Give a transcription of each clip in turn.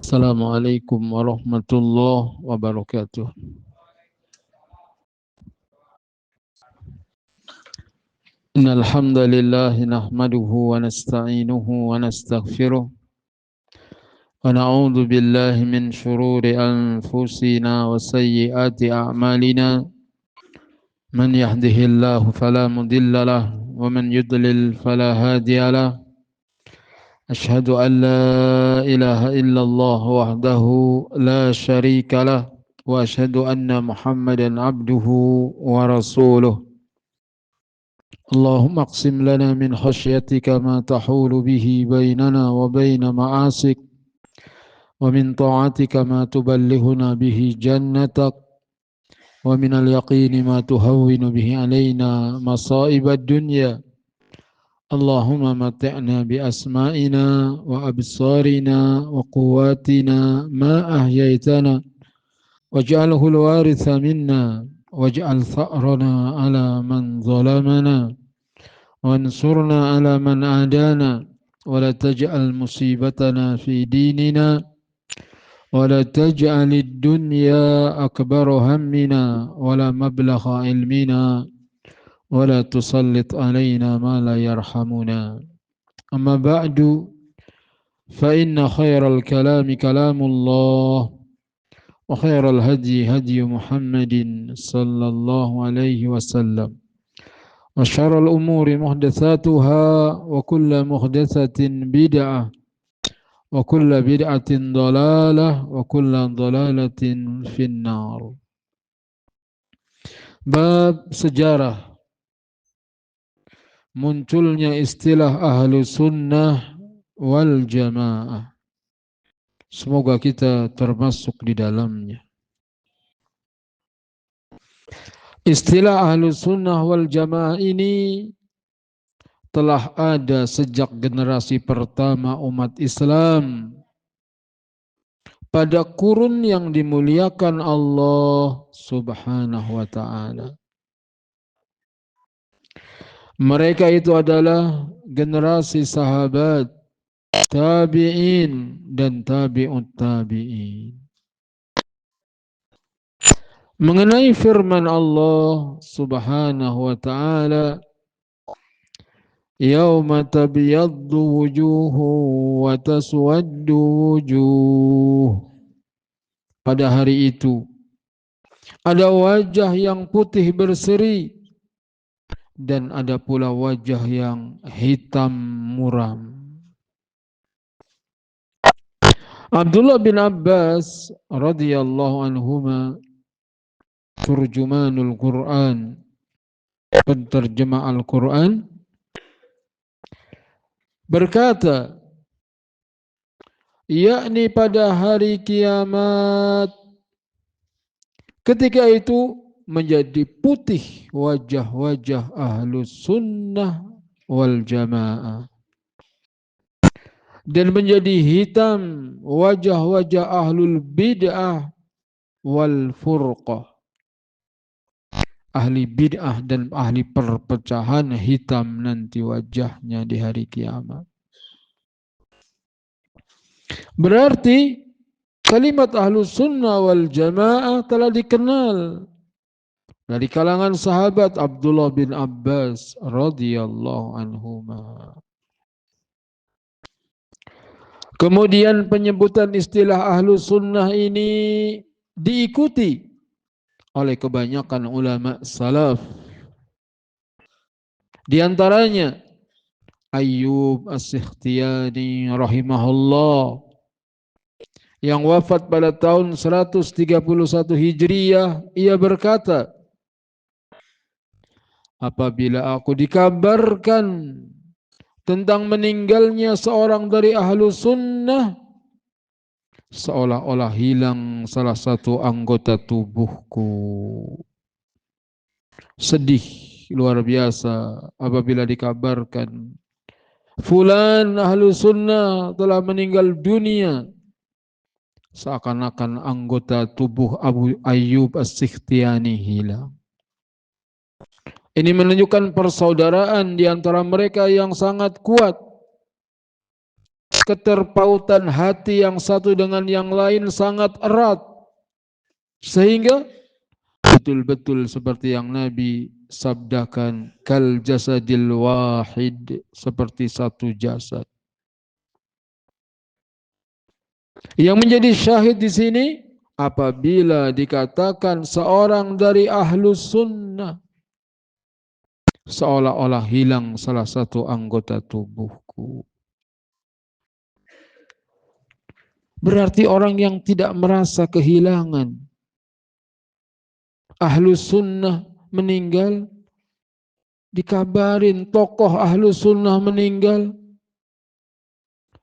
Assalamualaikum warahmatullahi wabarakatuh. Innal hamdalillah nahmaduhu wa nasta'inuhu wa nastaghfiruh wa na'udzu billahi min shururi anfusina wa sayyiati a'malina. Man yahdihillahu fala mudilla lahu wa man yudlil fala hadiya lahu. Ashhadu an la ilaha illallah wahdahu la syarika lah wa ashhadu anna Muhammadan abduhu wa rasuluh. Allahumma aqsim lana min khasyatika ma tahulu bihi bainana wa baina ma'asik wa min ta'atika ma tuballighuna bihi jannatak wa min al-yaqini ma tuhawwinu bihi alaina masa'ibad dunya. Allahumma mati'na bi asma'ina wa absarina wa quwwatina ma ahyaitana waj'alhu al-waritha minna waj'al tha'rana ala man zalamana wansurna ala man adana wa la taj'al musibatana fi dinina wa la taj'al ad-dunya akbara hammina wa la mablagha ilmina ولا تسلط علينا ما لا يرحمنا أما بعد فإن خير الكلام كلام الله وخير الهدي هدي محمد صلى الله عليه وسلم وشر الأمور محدثاتها وكل محدثة بدعة وكل بدعة ضلالة وكل ضلالة في النار. Bab sejarah munculnya istilah ahlu sunnah wal jamaah. Semoga kita termasuk di dalamnya. Istilah ahlu sunnah wal jamaah ini telah ada sejak generasi pertama umat Islam pada kurun yang dimuliakan Allah Subhanahu wa ta'ala. Mereka itu adalah generasi sahabat, tabi'in dan tabi'ut tabi'in. Mengenai firman Allah Subhanahu wa ta'ala, yauma tabyaddu wujuhu wa taswaddu wujuh. Pada hari itu ada wajah yang putih berseri dan ada pula wajah yang hitam muram. Abdullah bin Abbas radhiyallahu anhuma, turjumanul Quran, penterjemah Al-Quran, berkata, yakni pada hari kiamat, ketika itu menjadi putih wajah-wajah ahlu sunnah wal jamaah dan menjadi hitam wajah-wajah ahlul bid'ah wal furqah. Ahli bid'ah dan ahli perpecahan hitam nanti wajahnya di hari kiamat. Berarti kalimat ahlu sunnah wal jamaah telah dikenal dari kalangan sahabat Abdullah bin Abbas radhiyallahu anhuma. Kemudian penyebutan istilah ahlu sunnah ini diikuti oleh kebanyakan ulama salaf. Di antaranya Ayyub As-Sikhtiyani rahimahullah yang wafat pada tahun 131 Hijriyah, ia berkata, apabila aku dikabarkan tentang meninggalnya seorang dari ahlu sunnah, seolah-olah hilang salah satu anggota tubuhku. Sedih luar biasa apabila dikabarkan fulan ahlu sunnah telah meninggal dunia. Seakan-akan anggota tubuh Abu Ayyub As-Sikhtiyani hilang. Ini menunjukkan persaudaraan di antara mereka yang sangat kuat. keterpautan hati yang satu dengan yang lain sangat erat. Sehingga betul-betul seperti yang Nabi sabdakan, kal jasadil wahid, seperti satu jasad. Yang menjadi syahid di sini, apabila dikatakan seorang dari ahlus sunnah, seolah-olah hilang salah satu anggota tubuhku. Berarti orang yang tidak merasa kehilangan. Ahlus sunnah meninggal, dikabarin tokoh ahlus sunnah meninggal,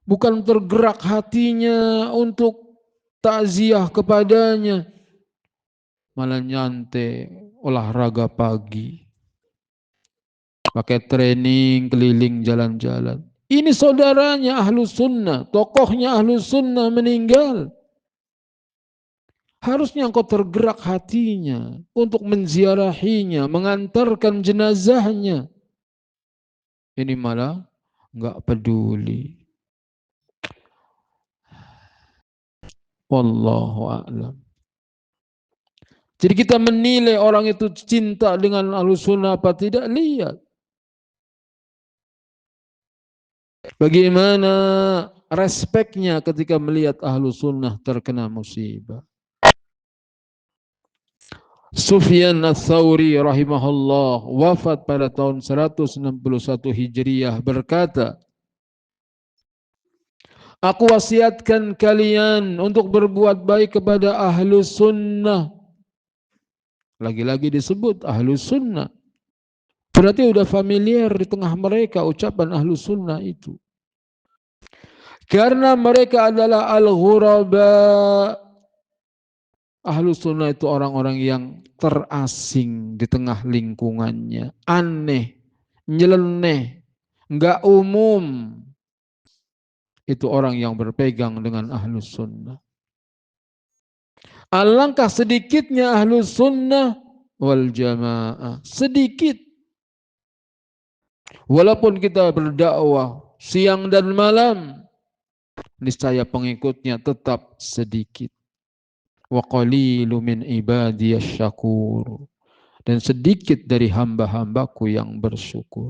bukan tergerak hatinya untuk takziah kepadanya, malah nyantai olahraga pagi, pakai training keliling jalan-jalan. Ini saudaranya ahlus sunnah, tokohnya ahlus sunnah meninggal. Harusnya engkau tergerak hatinya untuk menziarahinya, mengantarkan jenazahnya. Ini malah enggak peduli. Wallahu a'lam. Jadi kita menilai orang itu cinta dengan ahlus sunnah apa tidak, lihat bagaimana respeknya ketika melihat ahlus sunnah terkena musibah. Sufyan Ats-Tsauri rahimahullah wafat pada tahun 161 Hijriah berkata, aku wasiatkan kalian untuk berbuat baik kepada ahlus sunnah. Lagi-lagi disebut ahlus sunnah. Berarti udah familiar di tengah mereka ucapan ahlus sunnah itu. Karena mereka adalah al-ghuraba. Ahlus sunnah itu orang-orang yang terasing di tengah lingkungannya. Aneh, nyeleneh, enggak umum. Itu orang yang berpegang dengan ahlus sunnah. Alangkah sedikitnya ahlus sunnah wal jamaah. Sedikit. Walaupun kita berdakwah siang dan malam, niscaya pengikutnya tetap sedikit. Wa qalilu min ibadiyasy syakur, dan sedikit dari hamba-hambaku yang bersyukur.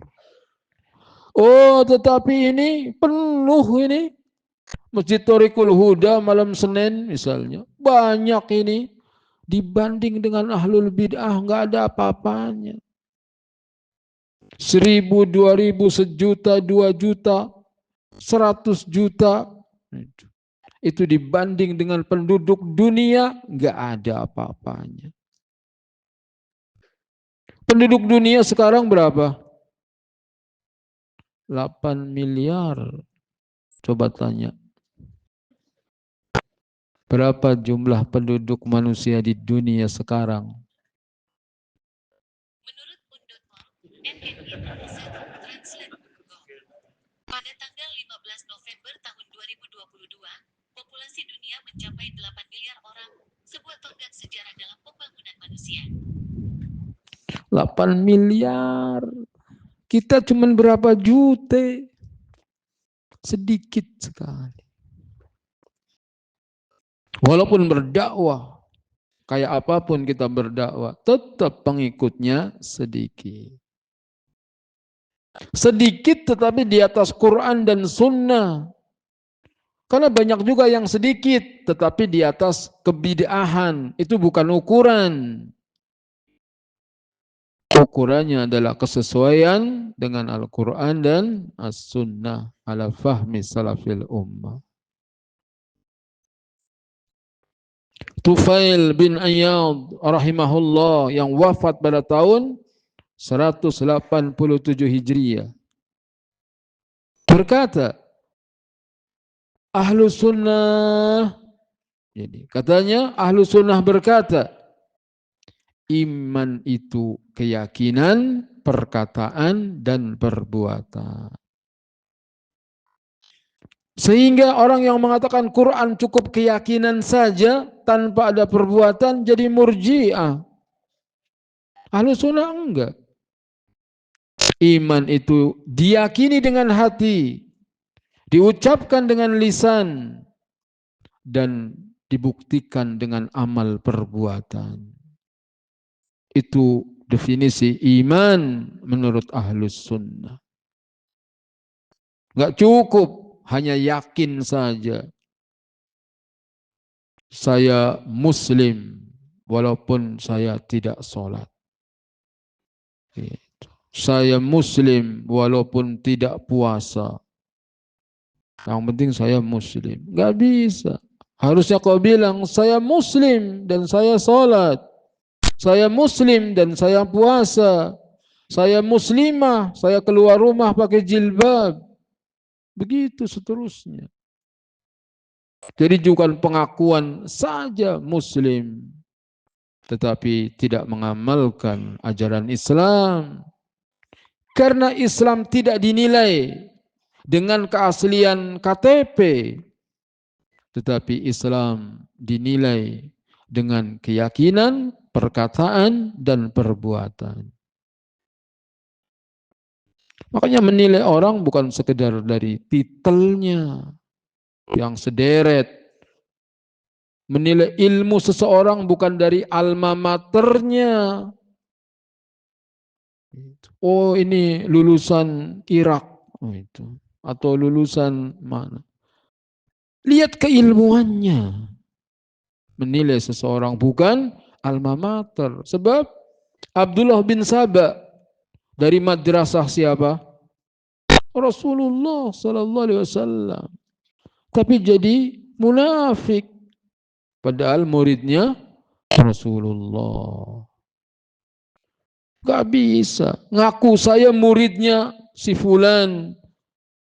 Oh, tetapi ini penuh ini. Masjid Thoriqul Huda malam Senin misalnya, banyak ini, dibanding dengan ahlul bid'ah enggak ada apa-apanya. 1.000, 2.000, sejuta, 2 juta, 100 juta. Itu dibanding dengan penduduk dunia, nggak ada apa-apanya. Penduduk dunia sekarang berapa? 8 miliar. Coba tanya. Berapa jumlah penduduk manusia di dunia sekarang? Menurut un.org, pada tanggal 15 November tahun 2022, populasi dunia mencapai 8 miliar orang, sebuah tonggak sejarah dalam pembangunan manusia. 8 miliar. Kita cuma berapa juta? Sedikit sekali. Walaupun berdakwah, kayak apapun kita berdakwah, tetap pengikutnya sedikit. Sedikit tetapi di atas Quran dan Sunnah. Karena banyak juga yang sedikit tetapi di atas kebid'ahan. Itu bukan ukuran. Ukurannya adalah kesesuaian dengan Al-Quran dan As-Sunnah ala fahmi salafil ummah. Tufail bin Ayyad rahimahullah yang wafat pada tahun 187 Hijriah berkata, Ahlus Sunnah, jadi katanya Ahlus Sunnah berkata, iman itu keyakinan, perkataan, dan perbuatan. Sehingga orang yang mengatakan Quran cukup keyakinan saja tanpa ada perbuatan jadi murji'ah. Ahlus Sunnah enggak. Iman itu diyakini dengan hati, diucapkan dengan lisan, dan dibuktikan dengan amal perbuatan. Itu definisi iman menurut Ahlus Sunnah. Nggak cukup hanya yakin saja. Saya Muslim walaupun saya tidak sholat. Saya Muslim walaupun tidak puasa. Yang penting saya Muslim. Nggak bisa. Harusnya kau bilang saya Muslim dan saya sholat. Saya Muslim dan saya puasa. Saya Muslimah, saya keluar rumah pakai jilbab. Begitu seterusnya. Jadi bukan pengakuan saja Muslim, tetapi tidak mengamalkan ajaran Islam. Karena Islam tidak dinilai dengan keaslian KTP, tetapi Islam dinilai dengan keyakinan, perkataan, dan perbuatan. Makanya menilai orang bukan sekedar dari titelnya yang sederet. Menilai ilmu seseorang bukan dari alma maternya. Oh, ini lulusan Irak. Oh, itu. Atau lulusan mana. Lihat keilmuannya. Menilai seseorang bukan alma mater. Sebab Abdullah bin Saba dari madrasah siapa? Rasulullah sallallahu alaihi wasallam. Tapi jadi munafik. Padahal muridnya Rasulullah. Gak bisa. Ngaku saya muridnya si fulan.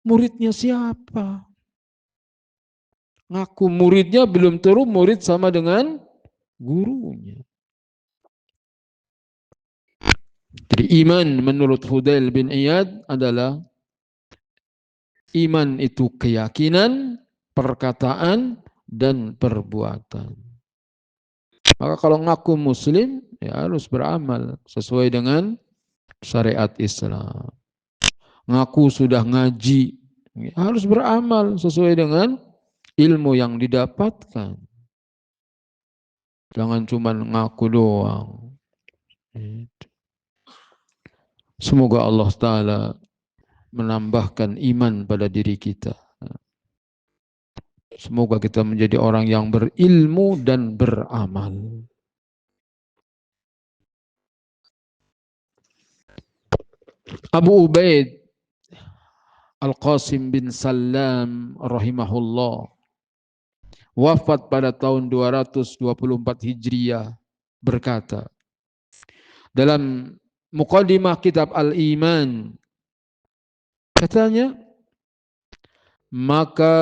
Muridnya siapa? Ngaku muridnya belum tentu murid sama dengan gurunya. Jadi iman menurut Fudail bin Iyad adalah iman itu keyakinan, perkataan, dan perbuatan. Maka kalau ngaku Muslim, ya harus beramal sesuai dengan syariat Islam. Ngaku sudah ngaji, ya harus beramal sesuai dengan ilmu yang didapatkan. Jangan cuma ngaku doang. Semoga Allah Ta'ala menambahkan iman pada diri kita. Semoga kita menjadi orang yang berilmu dan beramal. Abu Ubaid Al-Qasim bin Salam rahimahullah wafat pada tahun 224 Hijriah berkata dalam muqaddimah kitab Al-Iman, katanya, maka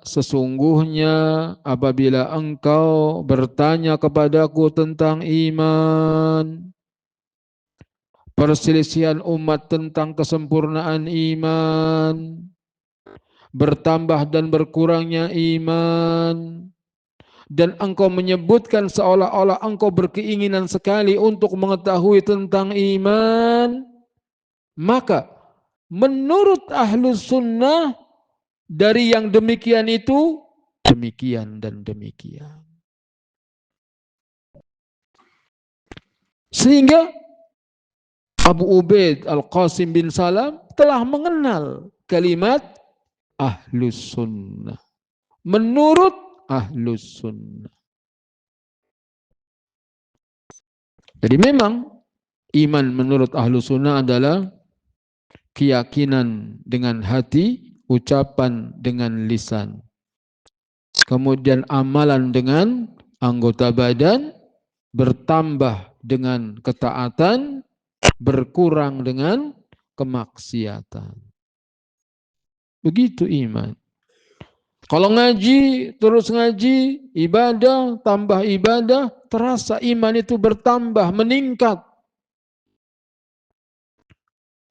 sesungguhnya apabila engkau bertanya kepadaku tentang iman, perselisihan umat tentang kesempurnaan iman, bertambah dan berkurangnya iman, dan engkau menyebutkan seolah-olah engkau berkeinginan sekali untuk mengetahui tentang iman, maka menurut Ahlus Sunnah dari yang demikian itu demikian dan demikian. Sehingga Abu Ubaid Al-Qasim bin Salam telah mengenal kalimat Ahlus Sunnah. Menurut Ahlus Sunnah. Jadi memang iman menurut Ahlus Sunnah adalah keyakinan dengan hati, ucapan dengan lisan. Kemudian amalan dengan anggota badan, bertambah dengan ketaatan, berkurang dengan kemaksiatan. Begitu iman. Kalau ngaji, terus ngaji, ibadah, tambah ibadah, terasa iman itu bertambah, meningkat.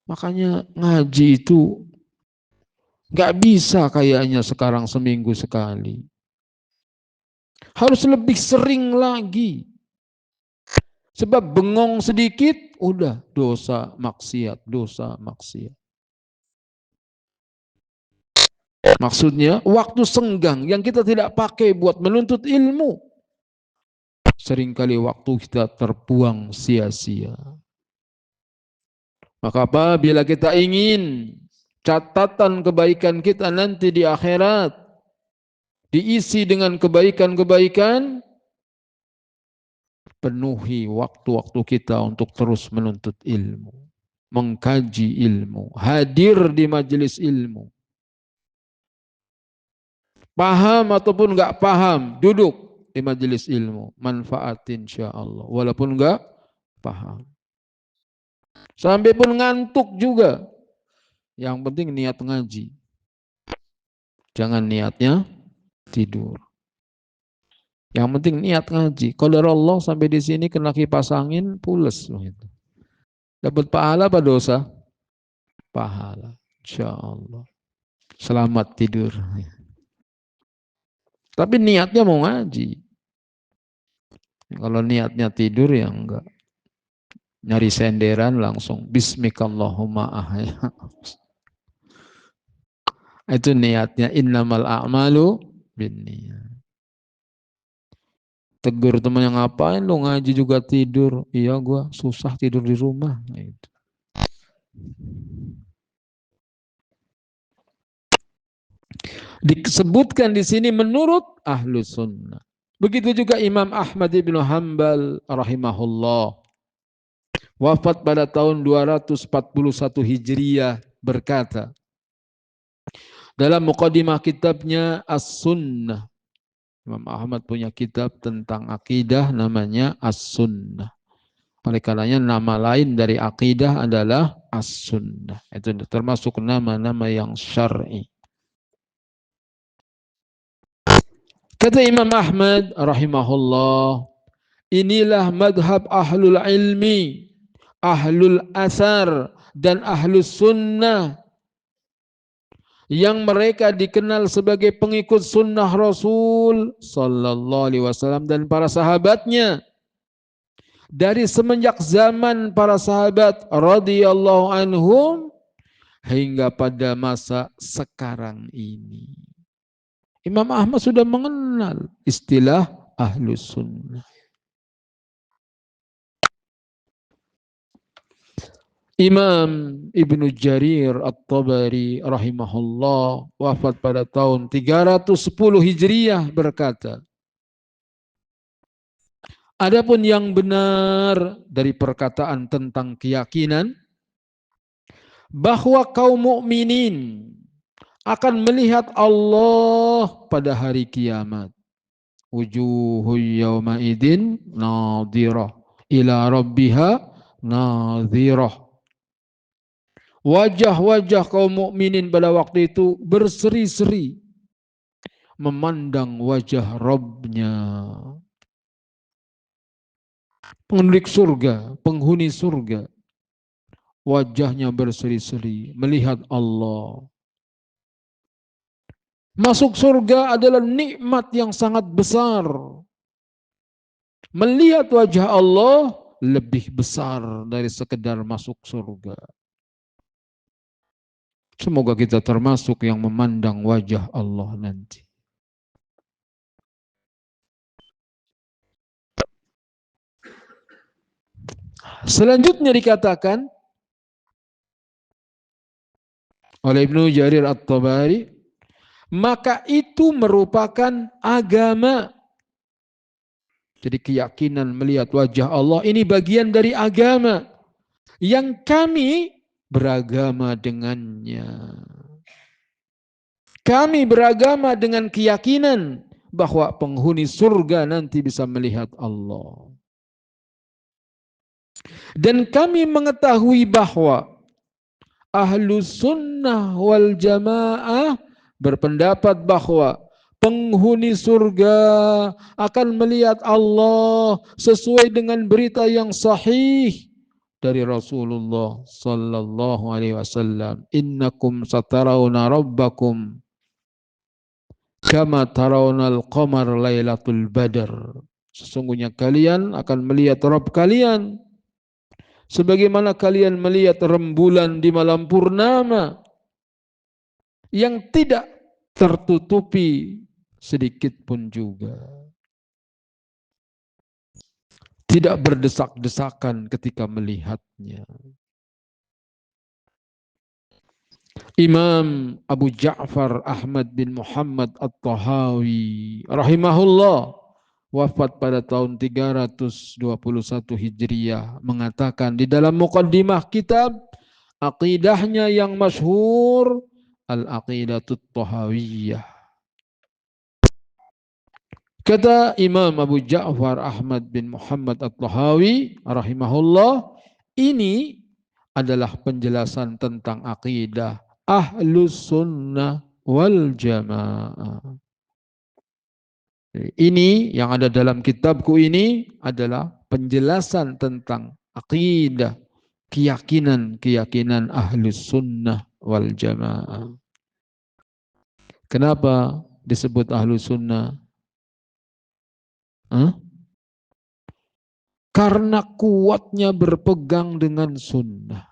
Makanya ngaji itu nggak bisa kayaknya sekarang seminggu sekali. Harus lebih sering lagi. Sebab bengong sedikit, udah dosa maksiat, dosa maksiat. Maksudnya waktu senggang yang kita tidak pakai buat menuntut ilmu. Seringkali waktu kita terbuang sia-sia. Maka apabila kita ingin catatan kebaikan kita nanti di akhirat diisi dengan kebaikan-kebaikan, penuhi waktu-waktu kita untuk terus menuntut ilmu, mengkaji ilmu, hadir di majelis ilmu. Paham ataupun enggak paham, duduk di majelis ilmu, manfaatin insyaallah walaupun enggak paham. Sampai pun ngantuk juga, yang penting niat ngaji. Jangan niatnya tidur. Yang penting niat ngaji. Qadar Allah sampai di sini kena kipas angin pules loh itu. Dapat pahala apa dosa? Pahala. Insyaallah. Selamat tidur. Tapi niatnya mau ngaji. Kalau niatnya tidur ya enggak. Nyari senderan langsung bismikallahumma ahya. Itu niatnya innamal a'malu binniyat. Tegur teman yang ngapain lu ngaji juga tidur? Iya gua susah tidur di rumah. Gitu. Disebutkan di sini menurut ahlu sunnah. Begitu juga Imam Ahmad ibn Hanbal rahimahullah. Wafat pada tahun 241 Hijriyah berkata. Dalam muqaddimah kitabnya As-Sunnah. Imam Ahmad punya kitab tentang akidah namanya As-Sunnah. Oleh karenanya nama lain dari akidah adalah As-Sunnah. Itu termasuk nama-nama yang syar'i. Kata Imam Ahmad rahimahullah, inilah madhab ahlul ilmi, ahlul asar, dan ahlus sunnah yang mereka dikenal sebagai pengikut sunnah Rasul sallallahu alaihi wasallam dan para sahabatnya. Dari semenjak zaman para sahabat radhiyallahu anhum hingga pada masa sekarang ini. Imam Ahmad sudah mengenal istilah ahlus sunnah. Imam Ibnu Jarir At-Tabari rahimahullah wafat pada tahun 310 Hijriyah berkata, adapun yang benar dari perkataan tentang keyakinan bahwa kaum mukminin akan melihat Allah pada hari kiamat. Wujuhu yawma idin nadhirah ila rabbiha nadhirah. Wajah-wajah kaum mukminin pada waktu itu berseri-seri memandang wajah Rabbnya. Penduduk surga, penghuni surga, wajahnya berseri-seri melihat Allah. Masuk surga adalah nikmat yang sangat besar. Melihat wajah Allah lebih besar dari sekedar masuk surga. Semoga kita termasuk yang memandang wajah Allah nanti. Selanjutnya dikatakan oleh Ibnu Jarir At-Tabari, maka itu merupakan agama. Jadi keyakinan melihat wajah Allah ini bagian dari agama yang kami beragama dengannya. Kami beragama dengan keyakinan bahwa penghuni surga nanti bisa melihat Allah. Dan kami mengetahui bahwa Ahlus Sunnah wal Jamaah berpendapat bahwa penghuni surga akan melihat Allah sesuai dengan berita yang sahih dari Rasulullah sallallahu alaihi wasallam. Innakum satarawna rabbakum kama tarawnal qamar lailatul badr. Sesungguhnya kalian akan melihat Rabb kalian sebagaimana kalian melihat rembulan di malam purnama yang tidak tertutupi sedikit pun juga. Tidak berdesak-desakan ketika melihatnya. Imam Abu Ja'far Ahmad bin Muhammad At-Tahawi rahimahullah wafat pada tahun 321 Hijriah mengatakan di dalam muqaddimah kitab aqidahnya yang masyhur Al-Aqidatut Tahawiyah. Kata Imam Abu Ja'far Ahmad bin Muhammad At-Tahawi rahimahullah, ini adalah penjelasan tentang akidah Ahlus Sunnah wal Jamaah. Ini yang ada dalam kitabku ini adalah penjelasan tentang akidah, keyakinan Ahlus Sunnah wal Jamaah. Kenapa disebut Ahlus Sunnah? Karena kuatnya berpegang dengan sunnah.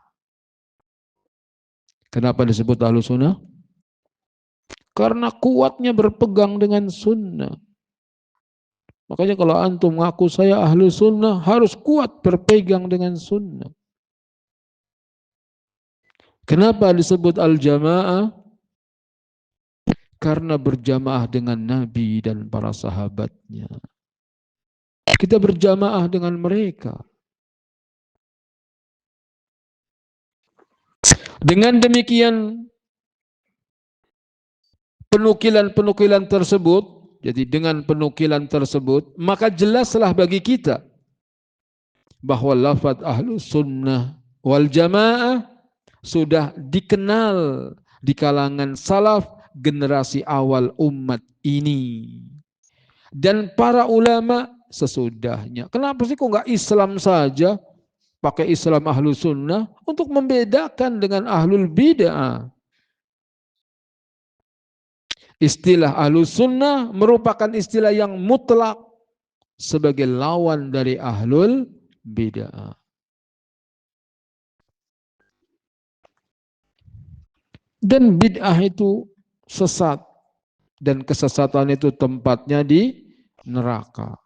Kenapa disebut Ahlus Sunnah? Karena kuatnya berpegang dengan sunnah. Makanya kalau antum ngaku saya Ahlus Sunnah, harus kuat berpegang dengan sunnah. Kenapa disebut Al-Jamaah? Karena berjamaah dengan Nabi dan para sahabatnya. Kita berjamaah dengan mereka. Dengan demikian penukilan-penukilan tersebut, jadi dengan penukilan tersebut, maka jelaslah bagi kita bahwa lafaz Ahlus Sunnah wal Jamaah sudah dikenal di kalangan salaf generasi awal umat ini. Dan para ulama sesudahnya. Kenapa sih kok nggak Islam saja? Pakai Islam Ahlus Sunnah untuk membedakan dengan Ahlul Bid'ah. Istilah Ahlus Sunnah merupakan istilah yang mutlak sebagai lawan dari Ahlul Bid'ah. Dan bid'ah itu sesat. Dan kesesatan itu tempatnya di neraka.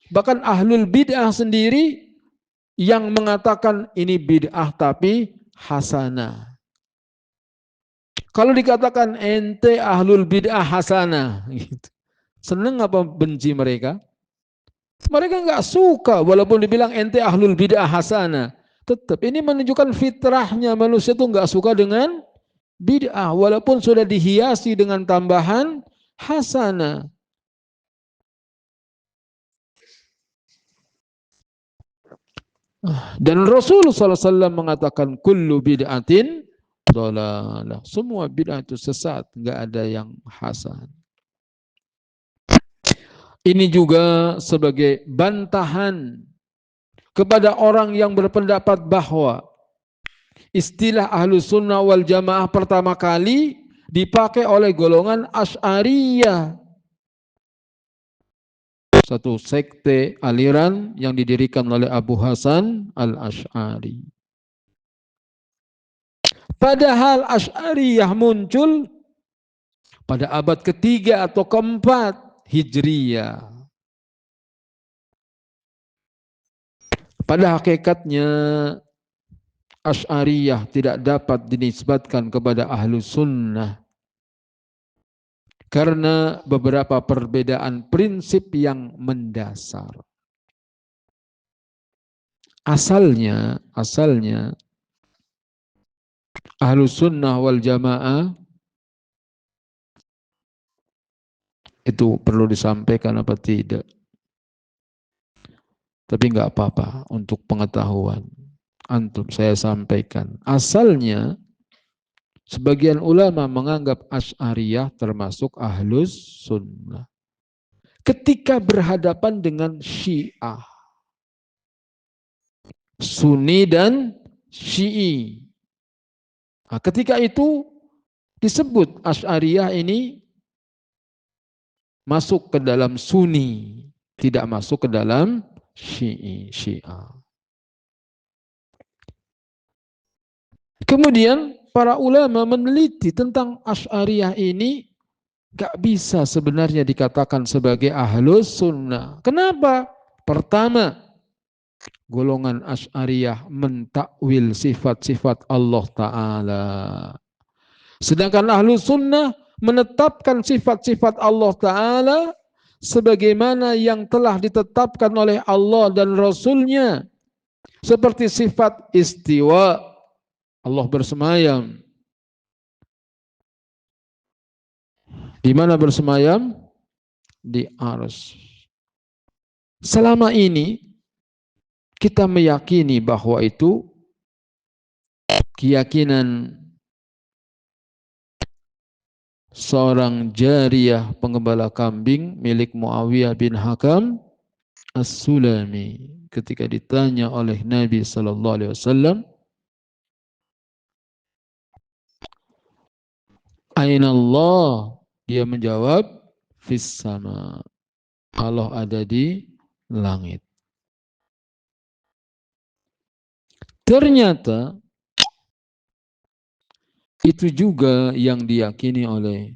Bahkan Ahlul Bid'ah sendiri yang mengatakan ini bid'ah tapi hasanah. Kalau dikatakan ente Ahlul Bid'ah hasanah, gitu. Senang apa benci mereka? Mereka nggak suka walaupun dibilang ente Ahlul Bid'ah hasanah. Tetap ini menunjukkan fitrahnya manusia itu nggak suka dengan bid'ah walaupun sudah dihiasi dengan tambahan hasanah. Dan Rasulullah SAW mengatakan kullu bid'atin dhalalah. Semua bid'ah itu sesat, nggak ada yang hasan. Ini juga sebagai bantahan kepada orang yang berpendapat bahwa istilah Ahlus Sunnah wal Jamaah pertama kali dipakai oleh golongan Asy'ariyah. Satu sekte aliran yang didirikan oleh Abu Hasan Al-Asy'ari. Padahal Asy'ariyah muncul pada abad ketiga atau keempat Hijriyah. Pada hakikatnya Asy'ariyah tidak dapat dinisbatkan kepada Ahlus Sunnah karena beberapa perbedaan prinsip yang mendasar. Asalnya Ahlus Sunnah wal Jamaah itu perlu disampaikan apa tidak? Tapi nggak apa-apa untuk pengetahuan. Antum saya sampaikan. Asalnya sebagian ulama menganggap Asy'ariyah termasuk Ahlus Sunnah. Ketika berhadapan dengan Syiah, Sunni dan Syi'i. Nah, ketika itu disebut Asy'ariyah ini masuk ke dalam Sunni, tidak masuk ke dalam Syiah. Kemudian para ulama meneliti tentang Asy'ariyah ini Gak bisa sebenarnya dikatakan sebagai ahlus sunnah. Kenapa? Pertama, golongan Asy'ariyah mentakwil sifat-sifat Allah Ta'ala. Sedangkan ahlus sunnah menetapkan sifat-sifat Allah Ta'ala sebagaimana yang telah ditetapkan oleh Allah dan Rasulnya. Seperti sifat istiwa, Allah bersemayam. Di mana bersemayam? Di arsy. Selama ini kita meyakini bahwa itu keyakinan seorang jariyah penggembala kambing milik Muawiyah bin Hakam As-Sulami. Ketika ditanya oleh Nabi sallallahu alaihi wasallam, "Aina Allah?" Dia menjawab, "Fis sama." Allah ada di langit. Ternyata itu juga yang diyakini oleh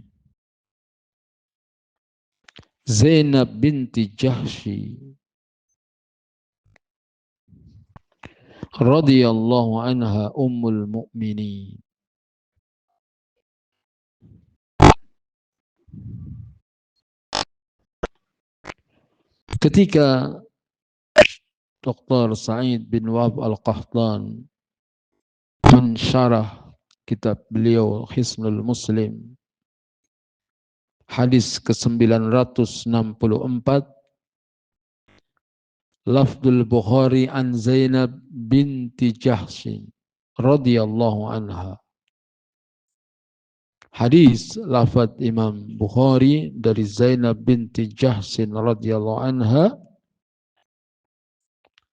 Zainab binti Jahsy radhiyallahu anha ummul mukminin. Ketika Dr. Sa'id bin Wahb Al-Qahtan mensyarah kitab beliau Hisnul Muslim, hadis ke-964, lafdul Bukhari an Zainab binti Jahsy radhiyallahu anha. Hadis lafaz Imam Bukhari dari Zainab binti Jahsy radhiyallahu anha.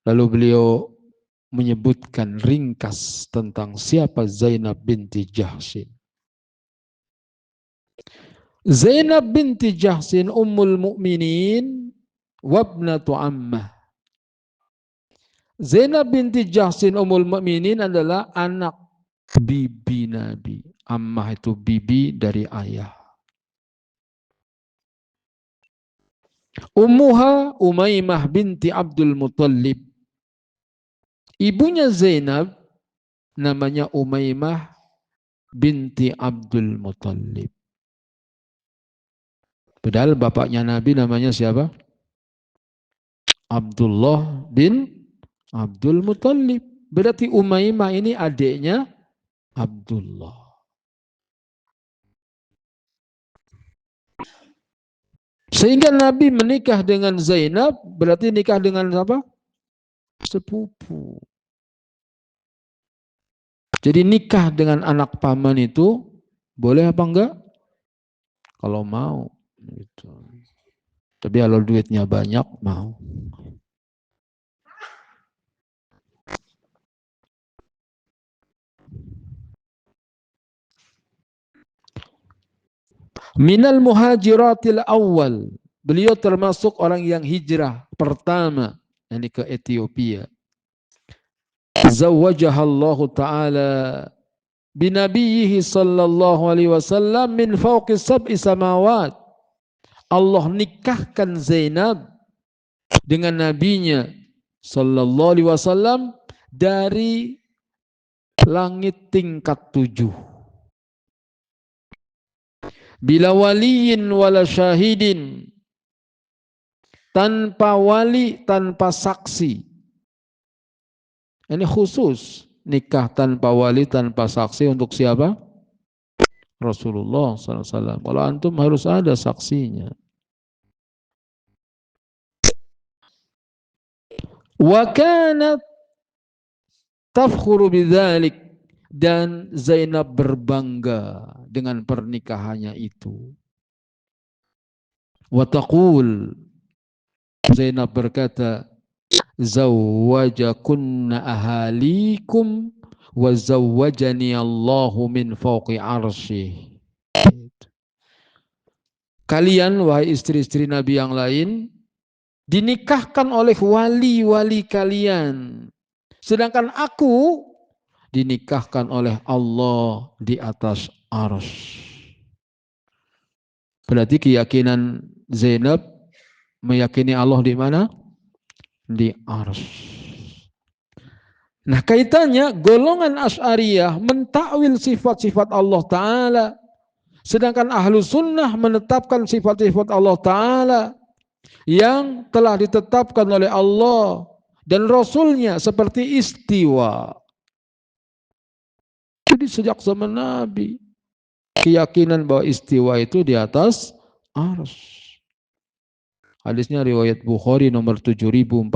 Lalu beliau menyebutkan ringkas tentang siapa Zainab binti Jahsy. Zainab binti Jahsy ummul mukminin wabnatu ammah. Zainab binti Jahsy ummul mukminin adalah anak bibi Nabi. Ammah itu bibi dari ayah. Ummuha Umaymah binti Abdul Muttalib. Ibunya Zainab namanya Umaymah binti Abdul Muttalib. Padahal bapaknya Nabi namanya siapa? Abdullah bin Abdul Muttalib. Berarti Umaymah ini adiknya Abdullah. Sehingga Nabi menikah dengan Zainab, berarti nikah dengan apa? Sepupu. Jadi nikah dengan anak paman itu boleh apa enggak? Kalau mau. Gitu. Tapi kalau duitnya banyak, mau. Minal muhajiratil awal. Beliau termasuk orang yang hijrah pertama, yakni ke Ethiopia. Zawwajahallahu ta'ala binabiyhi sallallahu alaihi wasallam min fawqi sab'i samawat. Allah nikahkan Zainab dengan nabinya sallallahu alaihi wasallam dari langit tingkat 7. Bila waliyin wala syahidin, tanpa wali, tanpa saksi. Ini khusus nikah tanpa wali, tanpa saksi untuk siapa? Rasulullah SAW. Kalau antum harus ada saksinya. Wa kanat tafkhuru bidzalik, dan Zainab berbangga dengan pernikahannya itu. Wa taqul, Zainab berkata, zawwajakunna ahalikum wa zawwajani Allahu min fawqi arsyih. Kalian wahai istri-istri Nabi yang lain dinikahkan oleh wali-wali kalian, sedangkan aku dinikahkan oleh Allah di atas arsy. Berarti keyakinan Zainab meyakini Allah di mana? Di arsy. Nah, kaitannya golongan Asy'ariyah mentakwil sifat-sifat Allah Ta'ala. Sedangkan ahlu sunnah menetapkan sifat-sifat Allah Ta'ala yang telah ditetapkan oleh Allah dan Rasulnya seperti istiwa. Jadi sejak zaman Nabi, keyakinan bahwa istiwa itu di atas arsy. Hadisnya riwayat Bukhari nomor 7420.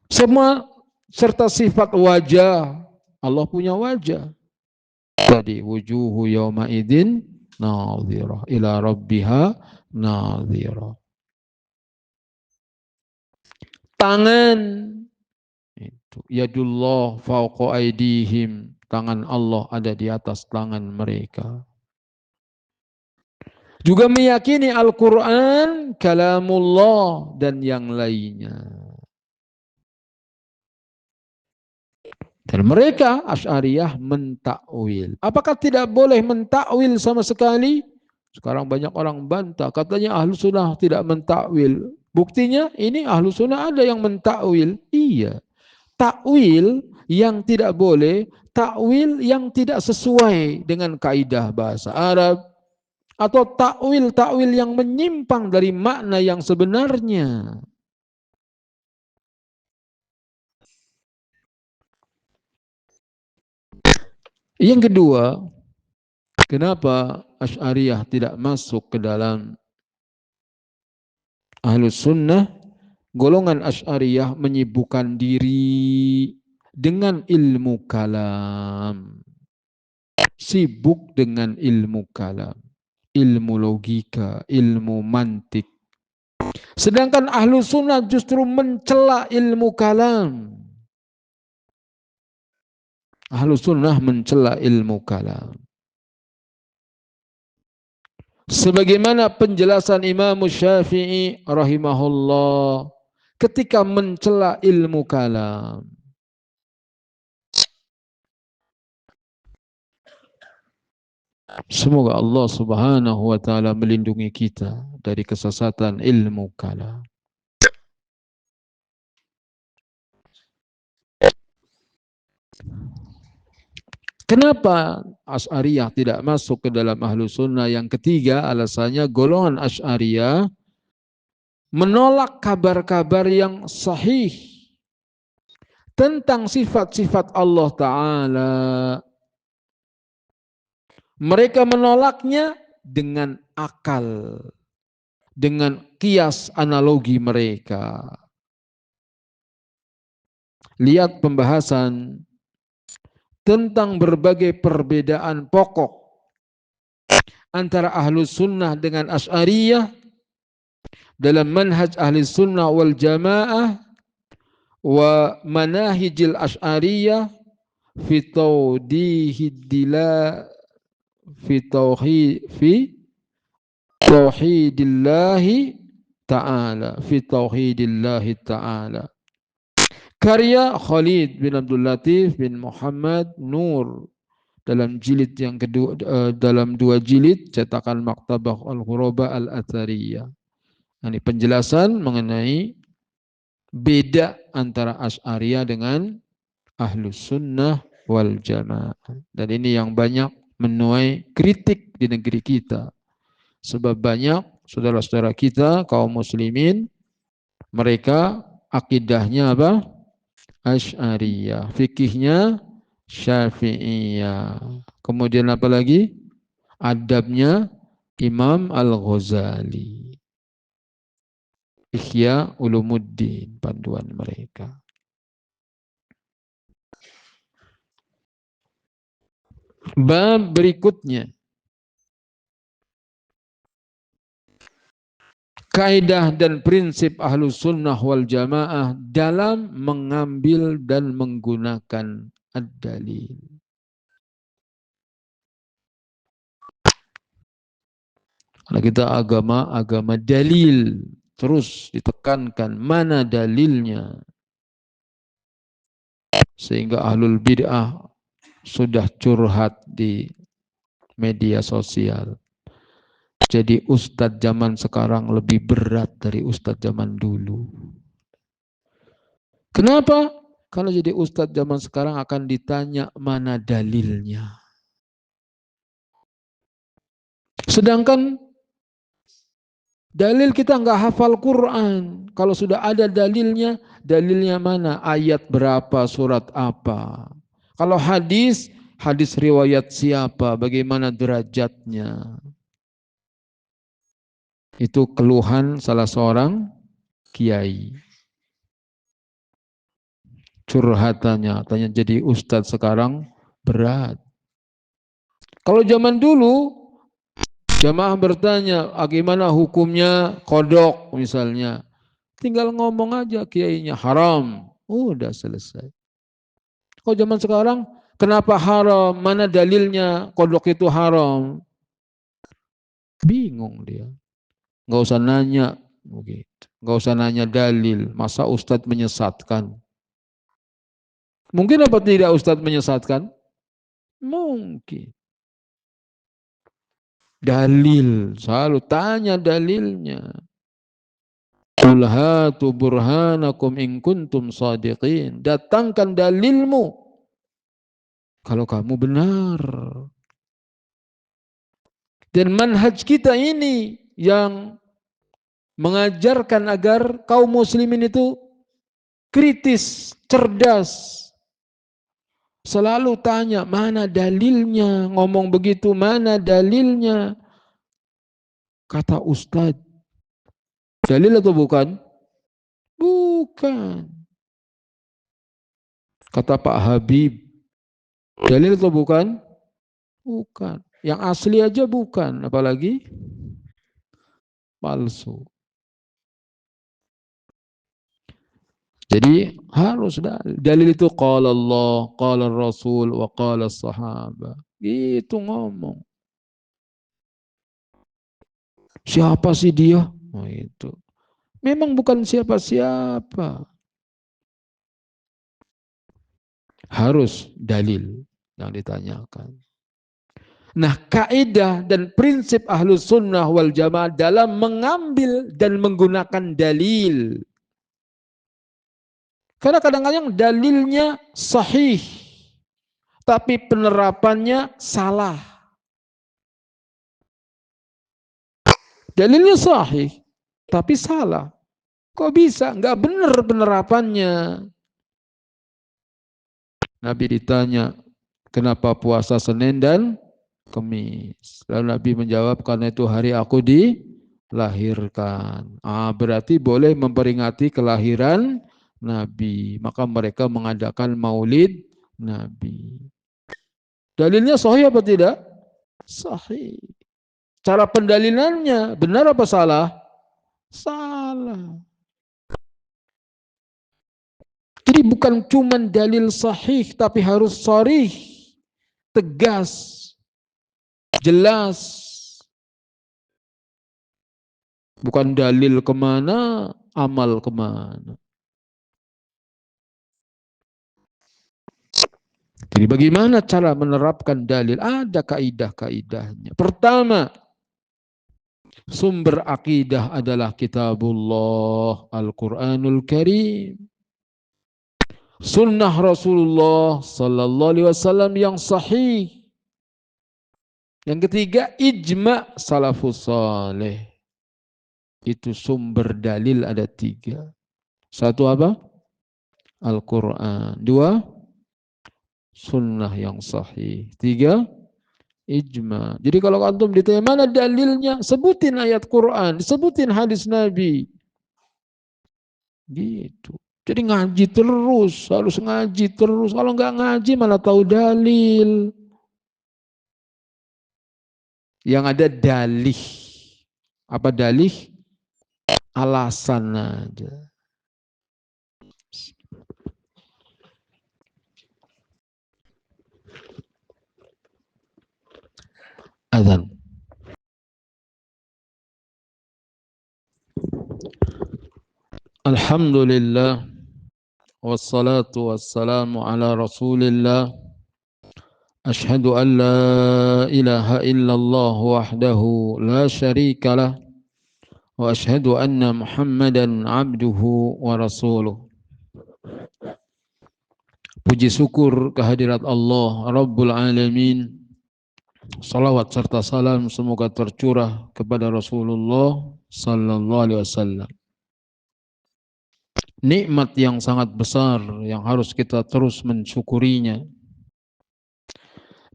Semua serta sifat wajah. Allah punya wajah. Tadi wujuhu yawma idzin nadhirah ila rabbiha nadhirah. Tangan itu yadullah fawqa aydihim, tangan Allah ada di atas tangan mereka. Juga meyakini Al-Quran kalamullah dan yang lainnya. Dan mereka Asy'ariyah mentakwil. Apakah tidak boleh mentakwil sama sekali? Sekarang banyak orang bantah, katanya ahlu sunnah tidak mentakwil. Buktinya ini ahlu sunnah ada yang mentakwil. Iya, takwil yang tidak boleh, takwil yang tidak sesuai dengan kaidah bahasa Arab, atau takwil-takwil yang menyimpang dari makna yang sebenarnya. Yang kedua, kenapa Asy'ariyah tidak masuk ke dalam Ahlus Sunnah? Golongan Asy'ariyah menyibukkan diri dengan ilmu kalam. Sibuk dengan ilmu kalam, ilmu logika, ilmu mantik. Sedangkan Ahlus Sunnah justru mencela ilmu kalam. Ahlus Sunnah mencela ilmu kalam. Sebagaimana penjelasan Imam Syafi'i rahimahullah ketika mencela ilmu kalam. Semoga Allah Subhanahu wa taala melindungi kita dari kesesatan ilmu kalam. Kenapa Asy'ariyah tidak masuk ke dalam Ahlus Sunnah? Yang ketiga, alasannya golongan Asy'ariyah menolak kabar-kabar yang sahih tentang sifat-sifat Allah Ta'ala. Mereka menolaknya dengan akal, dengan kias analogi mereka. Lihat pembahasan tentang berbagai perbedaan pokok antara Ahlus Sunnah dengan Asy'ariyah dalam manhaj Ahli Sunnah wal Jamaah wa manahijil Asy'ariyah fi tauhidillahi ta'ala. Karya Khalid bin Abdul Latif bin Muhammad Nur dalam jilid yang kedua, dalam 2 jilid cetakan Maktabah Al-Ghuraba Al-Athariyah. Ini penjelasan mengenai beda antara Asy'ariyah dengan Ahlus Sunnah wal Jamaah. Dan ini yang banyak menuai kritik di negeri kita. Sebab banyak saudara-saudara kita kaum muslimin mereka akidahnya apa? Asy'ariyah, fikihnya Syafi'iyah. Kemudian apa lagi? Adabnya Imam Al-Ghazali. Ihya Ulumuddin, panduan mereka. Bab berikutnya, kaidah dan prinsip Ahlus Sunnah wal Jamaah dalam mengambil dan menggunakan ad-dalil. Karena kita agama dalil, terus ditekankan mana dalilnya. Sehingga ahlul bid'ah sudah curhat di media sosial. Jadi ustadz zaman sekarang lebih berat dari ustadz zaman dulu. Kenapa? Kalau jadi ustadz zaman sekarang akan ditanya mana dalilnya. Sedangkan dalil kita nggak hafal Quran. Kalau sudah ada dalilnya, dalilnya mana? Ayat berapa, surat apa? Kalau hadis, hadis riwayat siapa? Bagaimana derajatnya? Itu keluhan salah seorang kiai. Curhatannya, tanya jadi ustadz sekarang berat. Kalau zaman dulu, jamaah bertanya, bagaimana hukumnya kodok misalnya. Tinggal ngomong aja kiainya, haram. Udah selesai. Kalau zaman sekarang, kenapa haram? Mana dalilnya kodok itu haram? Bingung dia. Nggak usah nanya. Begitu. Nggak usah nanya dalil. Masa ustadz menyesatkan? Mungkin apa tidak ustadz menyesatkan? Mungkin. Dalil. Selalu tanya dalilnya. Qul hatu burhanakum in kuntum shadiqin. Datangkan dalilmu kalau kamu benar. Dan manhaj kita ini yang mengajarkan agar kaum muslimin itu kritis, cerdas. Selalu tanya, mana dalilnya? Ngomong begitu, mana dalilnya? Kata Ustadz, dalil atau bukan? Bukan. Kata Pak Habib, dalil atau bukan? Bukan. Yang asli aja bukan, apalagi palsu. Jadi harus dalil. Dalil itu qala Allah, qala Rasul, wa qala sahabat. Itu ngomong. Siapa sih dia? Oh, itu. Memang bukan siapa-siapa. Harus dalil yang ditanyakan. Nah, kaidah dan prinsip Ahlus Sunnah wal Jamaah dalam mengambil dan menggunakan dalil. Karena kadang-kadang dalilnya sahih, tapi penerapannya salah. Dalilnya sahih, tapi salah. Kok bisa? Nggak benar penerapannya. Nabi ditanya, kenapa puasa Senin dan Kamis? Lalu Nabi menjawab, karena itu hari aku dilahirkan. Berarti boleh memperingati kelahiran Nabi. Maka mereka mengadakan maulid Nabi. Dalilnya sahih apa tidak? Sahih. Cara pendalilannya benar apa salah? Salah. Jadi bukan cuma dalil sahih, tapi harus sharih, tegas, jelas. Bukan dalil kemana, amal kemana. Jadi bagaimana cara menerapkan dalil? Ada kaidah-kaidahnya. Pertama, sumber akidah adalah kitabullah, Al-Quranul Karim. Sunnah Rasulullah Sallallahu Alaihi Wasallam yang sahih. Yang ketiga, ijma' salafus saleh. Itu sumber dalil ada 3. Satu apa? Al-Quran. 2, sunnah yang sahih. 3, ijma'. Jadi kalau antum ditanya mana dalilnya, sebutin ayat Quran, sebutin hadis Nabi. Gitu. Jadi ngaji terus, harus ngaji terus. Kalau nggak ngaji malah tahu dalil. Yang ada dalih. Apa dalih? Alasan aja. Azan. Alhamdulillah. Wassalatu wassalamu ala Rasulillah. Asyhadu an la ilaha illallah wahdahu la syarika lah wa asyhadu anna Muhammadan abduhu wa rasuluh. Puji syukur kehadirat Allah Rabbul Alamin. Salawat serta salam semoga tercurah kepada Rasulullah sallallahu alaihi wasallam. Nikmat yang sangat besar yang harus kita terus mensyukurinya.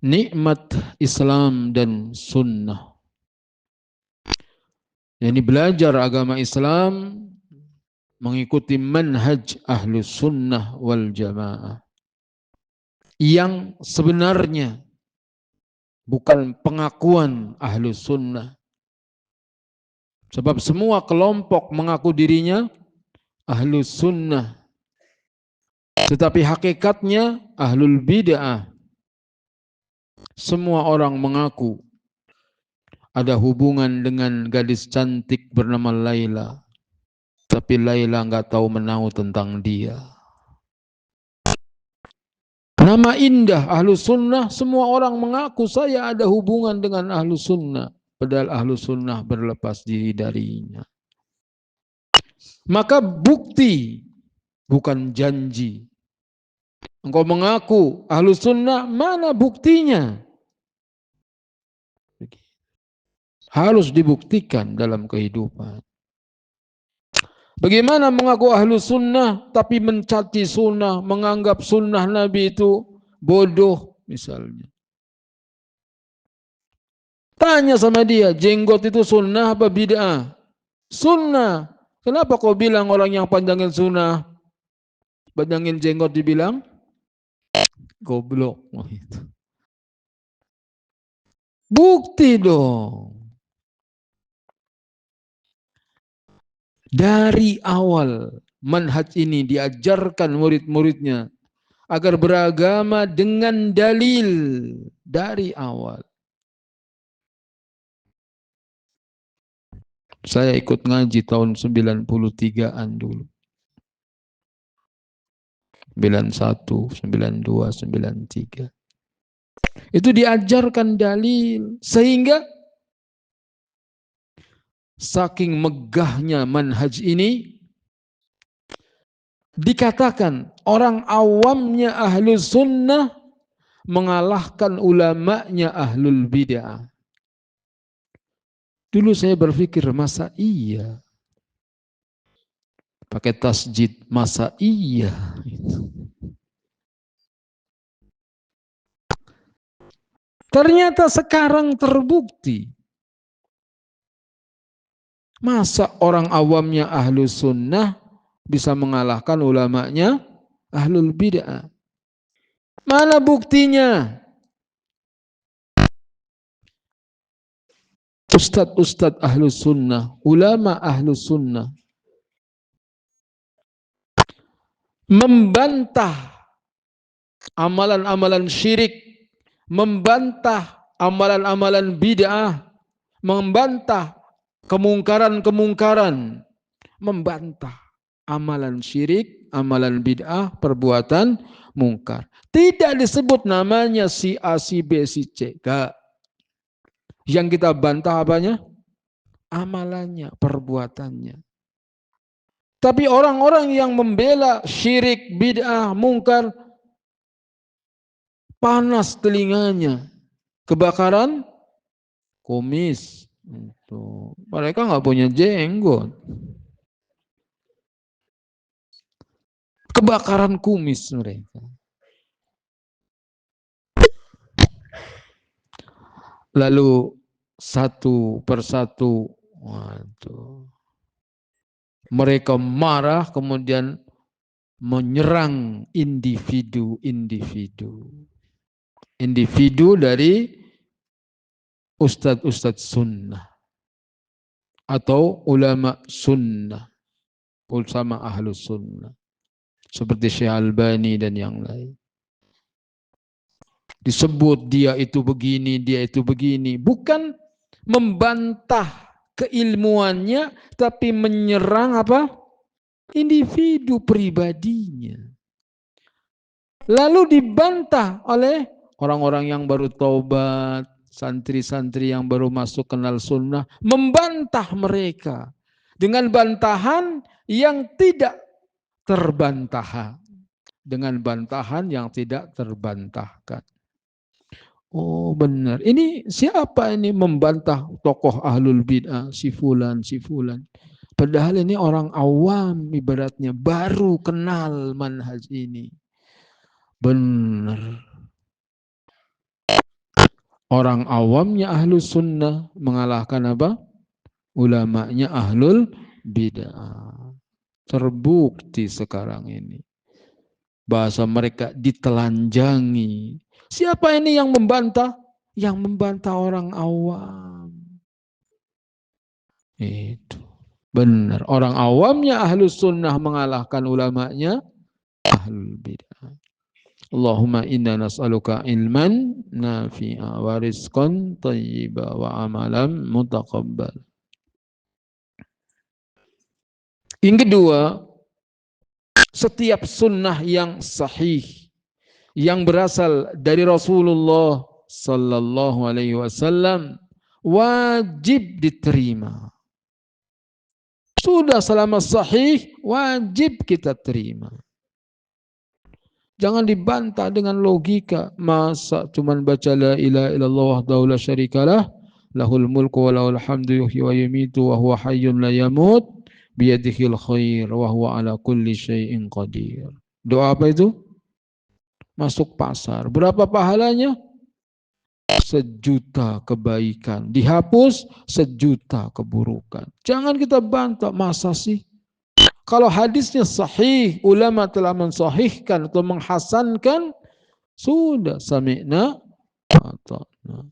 Nikmat Islam dan sunnah. Yani belajar agama Islam mengikuti manhaj ahlus sunnah wal jamaah. Yang sebenarnya bukan pengakuan ahlus sunnah. Sebab semua kelompok mengaku dirinya ahlus sunnah. Tetapi hakikatnya ahlul bid'ah. Semua orang mengaku ada hubungan dengan gadis cantik bernama Laila. Tapi Laila nggak tahu menahu tentang dia. Nama indah ahlus sunnah, semua orang mengaku saya ada hubungan dengan ahlus sunnah. Padahal ahlus sunnah berlepas diri darinya. Maka bukti, bukan janji. Engkau mengaku ahlus sunnah, mana buktinya? Harus dibuktikan dalam kehidupan. Bagaimana mengaku ahlus sunnah tapi mencaci sunnah, menganggap sunnah Nabi itu bodoh misalnya. Tanya sama dia, jenggot itu sunnah apa bid'ah? Sunnah. Kenapa kau bilang orang yang panjangin sunnah, panjangin jenggot dibilang goblok? Bukti dong. Dari awal manhaj ini diajarkan murid-muridnya agar beragama dengan dalil dari awal. Saya ikut ngaji tahun 93-an dulu. 91, 92, 93. Itu diajarkan dalil sehingga saking megahnya manhaj ini dikatakan orang awamnya ahlus sunnah mengalahkan ulamanya ahlul bid'ah. Dulu saya berpikir masa iya? Pakai tasjid, masa iya? Ternyata sekarang terbukti. Masa orang awamnya ahlus sunnah bisa mengalahkan ulamanya ahlul bid'ah? Mana buktinya? Ustadz-ustadz ahlus sunnah, ulama ahlus sunnah membantah amalan-amalan syirik, membantah amalan-amalan bid'ah, membantah kemungkaran-kemungkaran, membantah amalan syirik, amalan bid'ah, perbuatan mungkar. Tidak disebut namanya si A, si B, si C. Gak. Yang kita bantah apanya? Amalannya, perbuatannya. Tapi orang-orang yang membela syirik, bid'ah, mungkar, panas telinganya. Kebakaran kumis. Itu. Mereka nggak punya jenggot. Kebakaran kumis mereka. Lalu satu persatu, waduh, mereka marah kemudian menyerang individu-individu. Individu dari ustadz-ustadz sunnah atau ulama sunnah, ulama ahlus sunnah seperti Syekh Albani dan yang lain. Disebut dia itu begini, dia itu begini. Bukan membantah keilmuannya, tapi menyerang apa? Individu pribadinya. Lalu dibantah oleh orang-orang yang baru taubat, santri-santri yang baru masuk kenal sunnah, membantah mereka dengan bantahan yang tidak terbantah, dengan bantahan yang tidak terbantahkan. Oh benar, ini siapa ini membantah tokoh ahlul bid'ah, si fulan, si fulan. Padahal ini orang awam ibaratnya, baru kenal manhaj ini. Benar. Orang awamnya ahlus sunnah mengalahkan apa? Ulamanya ahlul bid'ah. Terbukti sekarang ini. Bahasa mereka ditelanjangi. Siapa ini yang membantah? Yang membantah orang awam. Itu. Benar. Orang awamnya ahlus sunnah mengalahkan ulamanya ahlul bid'ah. Allahumma inna nas'aluka ilman nafi'a wa rizqan thayyiba wa amalan mutaqabbal. Yang kedua, setiap sunnah yang sahih yang berasal dari Rasulullah sallallahu alaihi wasallam wajib diterima. Sudah selama sahih wajib kita terima. Jangan dibantah dengan logika. Masa cuman baca la ilaha illallah wahdahu la syarikalah lahul mulku wa lahul hamdu yuhyi wa yumitu wa huwa hayyun la yamut biyadihil khair wa huwa ala kulli syai'in qadir. Doa apa itu? Masuk pasar. Berapa pahalanya? 1.000.000 kebaikan. Dihapus 1.000.000 keburukan. Jangan kita bantah. Masa sih? Kalau hadisnya sahih, ulama telah mensahihkan atau menghasankan, sudah sami'na ata'na.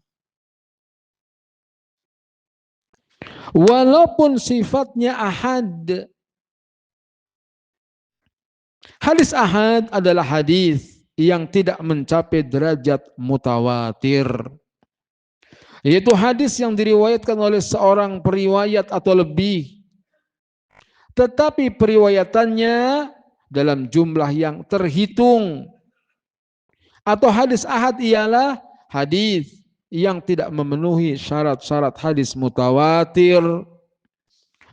Walaupun sifatnya ahad. Hadis ahad adalah hadis yang tidak mencapai derajat mutawatir. Yaitu hadis yang diriwayatkan oleh seorang periwayat atau lebih. Tetapi periwayatannya dalam jumlah yang terhitung. Atau hadis ahad ialah hadis yang tidak memenuhi syarat-syarat hadis mutawatir.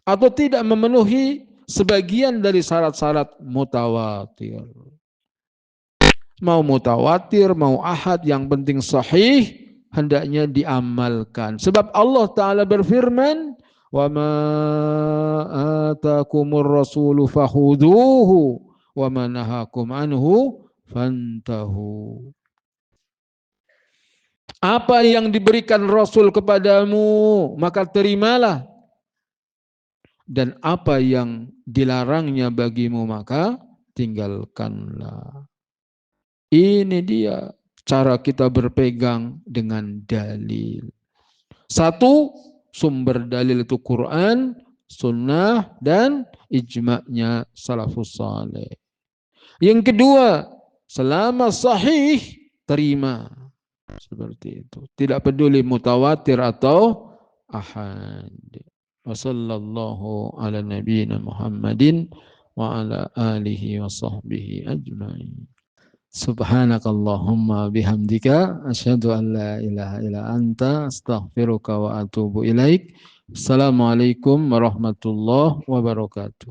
Atau tidak memenuhi sebagian dari syarat-syarat mutawatir. Mau mutawatir, mau ahad, yang penting sahih, hendaknya diamalkan. Sebab Allah Ta'ala berfirman, وَمَا آتَاكُمُ الرَّسُولُ فَخُذُوهُ وَمَا نَهَاكُمْ عَنْهُ فَانْتَهُوا. Apa yang diberikan Rasul kepadamu, maka terimalah. Dan apa yang dilarangnya bagimu, maka tinggalkanlah. Ini dia cara kita berpegang dengan dalil. Satu, sumber dalil itu Quran, sunnah, dan ijma'nya salafus saleh. Yang kedua, selama sahih, terima. Seperti itu. Tidak peduli mutawatir atau ahad. Wa sallallahu ala nabiyyina Muhammadin wa ala alihi wa sahbihi ajma'in. Subhanakallahumma bihamdika asyhadu an la ilaha illa anta astaghfiruka wa atubu ilaik. Assalamualaikum warahmatullahi wabarakatuh.